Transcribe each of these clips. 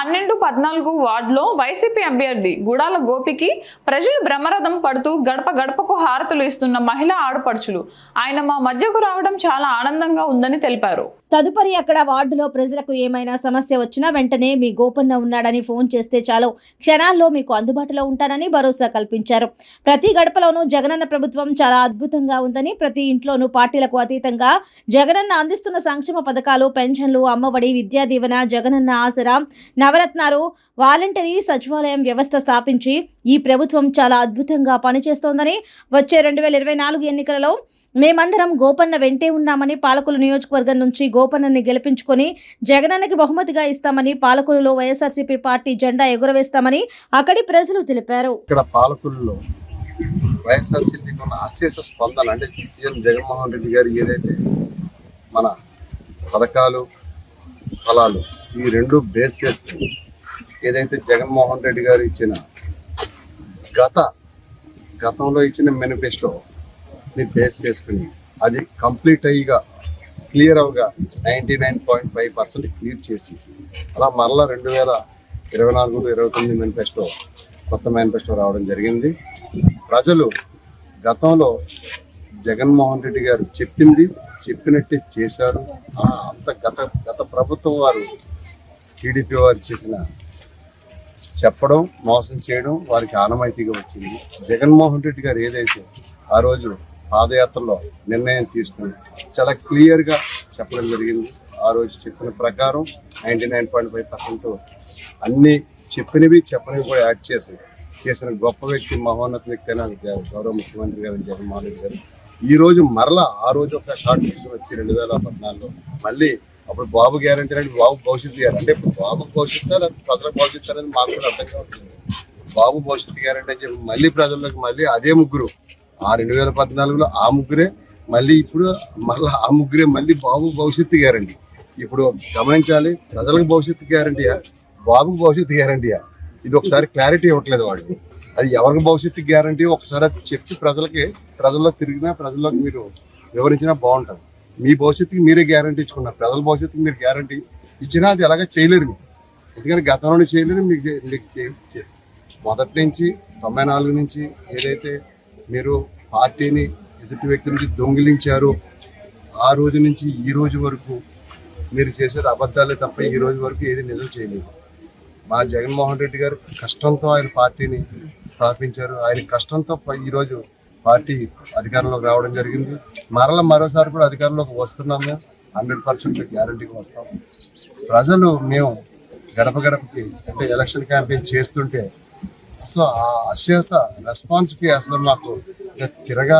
12, 14 వార్డులో వైసీపీ అభ్యర్థి గుడాల గోపికి ప్రజలు బ్రహ్మరథం పడుతూ గడప గడపకు హారతులు ఇస్తున్న మహిళా ఆడపడుచులు ఆయన మా మధ్యకు రావడం చాలా ఆనందంగా ఉందని తెలిపారు. తదుపరి అక్కడ వార్డులో ప్రజలకు ఏమైనా సమస్య వచ్చినా వెంటనే మీ గోపన్న ఉన్నాడని ఫోన్ చేస్తే చాలు, క్షణాల్లో మీకు అందుబాటులో ఉంటానని భరోసా కల్పించారు. ప్రతి గడపలోనూ జగనన్న ప్రభుత్వం చాలా అద్భుతంగా ఉందని, ప్రతి ఇంట్లోనూ పార్టీలకు అతీతంగా జగనన్న అందిస్తున్న సంక్షేమ పథకాలు, పెన్షన్లు, అమ్మఒడి, విద్యా దీవెన, జగనన్న ఆసరా, నవరత్నాలు, వాలంటరీ సచివాలయం వ్యవస్థ స్థాపించి ఈ ప్రభుత్వం చాలా అద్భుతంగా పనిచేస్తోందని, వచ్చే 2024 ఎన్నికలలో మేమందరం గోపన్న వెంటే ఉన్నామని, పాలకుల నియోజకవర్గం నుంచి గోపన్నని గెలిపించుకొని జగనన్నకి బహుమతిగా ఇస్తామని, పాలకులలో వైఎస్ఆర్సీపీ పార్టీ జెండా ఎగురవేస్తామని అక్కడి ప్రజలు తెలిపారు. ఇక్కడ పాలకులలో వైఎస్ఆర్సీపీకి ఉన్న అశేష స్పందన అంటే సీఎం జగన్మోహన్ రెడ్డి గారు ఏదైతే మన పథకాలు ఫలాలు ఈ రెండు బేస్ చేస్తూ ఏదైతే జగన్మోహన్ రెడ్డి గారు ఇచ్చిన గతంలో ఇచ్చిన మేనిఫెస్టో బేస్ చేసుకుని అది కంప్లీట్ అయ్యిగా క్లియర్ అవగా 99.5% క్లియర్ చేసి అలా మరలా 2024-29 మేనిఫెస్టో కొత్త మేనిఫెస్టో రావడం జరిగింది. ప్రజలు గతంలో జగన్మోహన్ రెడ్డి గారు చెప్పినట్టే చేశారు. అంత గత ప్రభుత్వం వారు టీడీపీ వారు చేసిన చెప్పడం మోసం చేయడం వారికి ఆనవాయితీగా వచ్చింది. జగన్మోహన్ రెడ్డి గారు ఏదైతే ఆ రోజు పాదయాత్రలో నిర్ణయం తీసుకుని చాలా క్లియర్గా చెప్పడం జరిగింది. ఆ రోజు చెప్పిన ప్రకారం 99.5% అన్నీ చెప్పినవి చెప్పనివి కూడా యాడ్ చేసిన గొప్ప వ్యక్తి, మహోన్నత వ్యక్తి అయిన గౌరవ ముఖ్యమంత్రి గారు జగన్మోహన్ రెడ్డి గారు ఈ రోజు మరలా ఆ రోజు ఒక షార్ట్ తీసుకుని వచ్చి 2014లో మళ్ళీ అప్పుడు బాబు గ్యారంటీ అంటే బాబు భవిష్యత్తు గ్యారంటీ అంటే ఇప్పుడు బాబు భవిష్యత్తు లేకపోతే ప్రజల భవిష్యత్తు అనేది మాకు కూడా అర్థం కావట్లేదు. బాబు భవిష్యత్తు గ్యారంటీ అని చెప్పి మళ్ళీ ప్రజల్లోకి మళ్ళీ అదే ముగ్గురు ఆ 2014లో ఆ ముగ్గురే మళ్ళీ ఇప్పుడు మళ్ళీ ఆ ముగ్గురే మళ్ళీ బాబు భవిష్యత్తు గ్యారంటీ. ఇప్పుడు గమనించాలి, ప్రజలకు భవిష్యత్తు గ్యారంటీయా బాబుకు భవిష్యత్తు గ్యారంటీయా ఇది ఒకసారి క్లారిటీ ఇవ్వట్లేదు వాళ్ళు. అది ఎవరికి భవిష్యత్తు గ్యారంటీ ఒకసారి అది చెప్పి ప్రజల్లో తిరిగినా ప్రజల్లోకి మీరు వివరించినా బాగుంటుంది. మీ భవిష్యత్తుకి మీరే గ్యారంటీ ఇచ్చుకున్నారు, ప్రజల భవిష్యత్తుకి మీరు గ్యారంటీ ఇచ్చినా అది ఎలాగ చేయలేరు మీకు. ఎందుకంటే గతంలోనే చేయలేరు. మీకు మొదటి నుంచి 94 నుంచి ఏదైతే మీరు పార్టీని ఎదుటి వ్యక్తి నుంచి దొంగిలించారో ఆ రోజు నుంచి ఈ రోజు వరకు మీరు చేసేది అబద్ధాలే తప్ప ఈ రోజు వరకు ఏది నిజం చేయలేదు. మా జగన్మోహన్ రెడ్డి గారు కష్టంతో ఆయన పార్టీని స్థాపించారు. ఆయన కష్టంతో ఈరోజు పార్టీ అధికారంలోకి రావడం జరిగింది. మరోసారి కూడా అధికారంలోకి వస్తున్నాం. మేము 100% గ్యారంటీగా వస్తాం. ప్రజలు మేము గడప గడపకి అంటే ఎలక్షన్ క్యాంపెయిన్ చేస్తుంటే అసలు ఆ అశేష రెస్పాన్స్కి అసలు మాకు తిరగా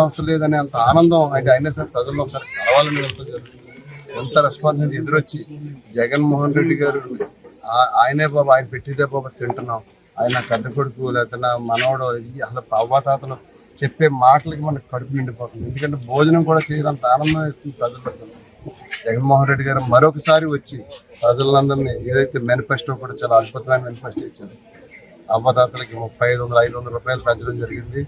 అవసరం లేదనే అంత ఆనందం అయితే అయినా సరే ప్రజల్లో ఒకసారి కలవాలని వెళ్తాం జరుగుతుంది. ఎంత రెస్పాన్స్ అంటే ఎదురొచ్చి జగన్మోహన్ రెడ్డి గారు ఆయనే బాబు ఆయన పెట్టిదే బాబు తింటున్నాం, ఆయన పెద్ద కొడుకు లేకపోతే నా మనవడు అసలు అవ్వాతాతలు చెప్పే మాటలకి మనకు కడుపు నిండిపోతుంది. ఎందుకంటే భోజనం కూడా చేయనంత ఆనందం వేస్తుంది ప్రజలకు. జగన్మోహన్ రెడ్డి గారు మరొకసారి వచ్చి ప్రజలందరినీ ఏదైతే మేనిఫెస్టో కూడా చాలా అద్భుతమైన మేనిఫెస్టో ఇచ్చారు. అవ్వదాతలకి 3500-500 రూపాయలు పెంచడం జరిగింది.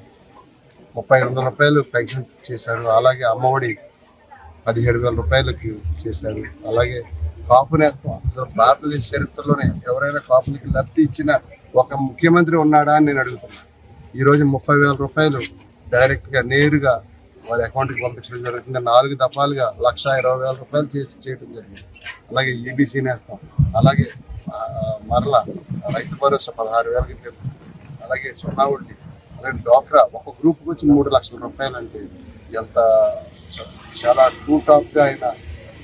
3500 రూపాయలు పెన్షన్ చేశారు. అలాగే అమ్మఒడి 17,000 రూపాయలకి చేశారు. అలాగే కాపు నేస్తం భారతదేశ చరిత్రలోనే ఎవరైనా కాపులకి లబ్ధి ఇచ్చిన ఒక ముఖ్యమంత్రి ఉన్నాడా అని నేను అడుగుతున్నాను. ఈరోజు 30,000 రూపాయలు డైరెక్ట్గా నేరుగా వారి అకౌంట్కి పంపించడం జరుగుతుంది. 4 దఫాలుగా 1,20,000 రూపాయలు చేయడం జరిగింది. అలాగే ఈబీసీ నేస్తాం, అలాగే మరలా రైతు భరోసా 16,000కి పెంపు, అలాగే సున్నా వడ్డీ, అలాగే డోక్రా ఒక గ్రూప్కి వచ్చి 3 లక్షల రూపాయలు అంటే ఎంత చాలా టాప్గా ఆయన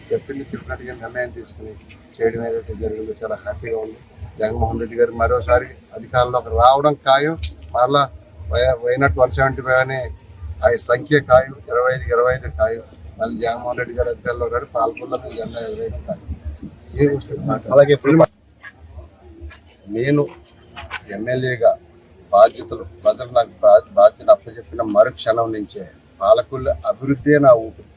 చెప్పింది చెప్పినట్టుగా నిర్ణయం తీసుకుని చేయడం ఏదైతే జరిగిందో చాలా హ్యాపీగా ఉంది. జగన్మోహన్ రెడ్డి గారు మరోసారి అధికారంలోకి రావడం ఖాయం. మరలా వైనాట్ 175 అనే ఆ సంఖ్య ఖాయం, 25 ఖాయం. మళ్ళీ జగన్మోహన్ రెడ్డి గారు అధికారంలో కానీ పాల్గొన్న జెండా ఎవరైనా ఖాయం. అలాగే నేను ఎమ్మెల్యేగా బాధ్యతలు ప్రజలు నాకు బాధ్యత అప్పచెప్పిన మరుక్షణం నుంచే పాలకుల అభివృద్ధే నా ఊపిరి.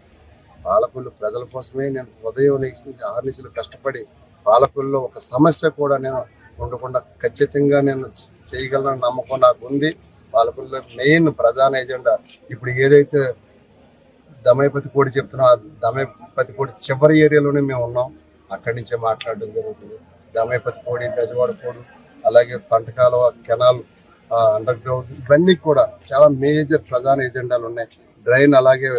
పాలకులు ప్రజల కోసమే నేను ఉదయం లేచి నుంచి 6 నిమిషాలు కష్టపడి పాలకుల్లో ఒక సమస్య కూడా నేను ఉండకుండా ఖచ్చితంగా నేను చేయగలను నమ్మకం నాకు ఉంది. పాలకుల్లో మెయిన్ ప్రధాన ఎజెండా ఇప్పుడు ఏదైతే దమైపతి కోడి చెప్తున్నాం, ఆ దమైపతి కోడి చివరి ఏరియాలోనే మేము ఉన్నాం. అక్కడి నుంచే మాట్లాడడం జరుగుతుంది. దామేపతి కోడి, బెజవాడ కోడు, అలాగే పంట కాలువ, కెనాల్, అండర్ గ్రౌండ్, ఇవన్నీ కూడా చాలా మేజర్ ప్రధాన ఎజెండాలు ఉన్నాయి. డ్రైన్, అలాగే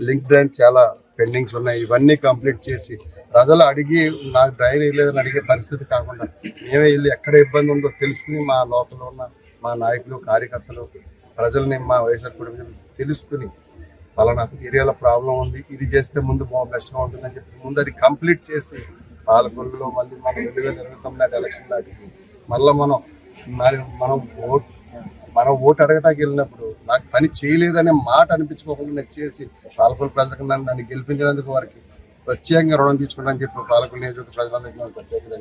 లింక్ డ్రైన్ చాలా పెండింగ్స్ ఉన్నాయి. ఇవన్నీ కంప్లీట్ చేసి ప్రజలు అడిగి నాకు డ్రైన్ వేయలేదని అడిగే పరిస్థితి కాకుండా మేమే వెళ్ళి ఎక్కడ ఇబ్బంది ఉందో తెలుసుకుని మా లోపల ఉన్న మా నాయకులు, కార్యకర్తలు, ప్రజల్ని, మా వైఎస్ఆర్ కుటుంబం తెలుసుకుని పలానా ఏరియాలో ప్రాబ్లం ఉంది, ఇది చేస్తే ముందు బెస్ట్గా ఉంటుందని చెప్పి ముందు అది కంప్లీట్ చేసి పాలకొల్లులో మళ్ళీ మనం 2029 ఎలక్షన్ నాటికి మళ్ళీ మనం ఓటు అడగటానికి వెళ్ళినప్పుడు నాకు పని చేయలేదనే మాట అనిపించుకోకుండా నేను చేసి పాలకొల్లు ప్రజలకు నన్ను గెలిపించినందుకు వారికి ప్రత్యేకంగా రుణం తీసుకుంటానని చెప్పి పాలకొల్లు నియోజకవర్గ ప్రజలందరికీ ప్రత్యేకంగా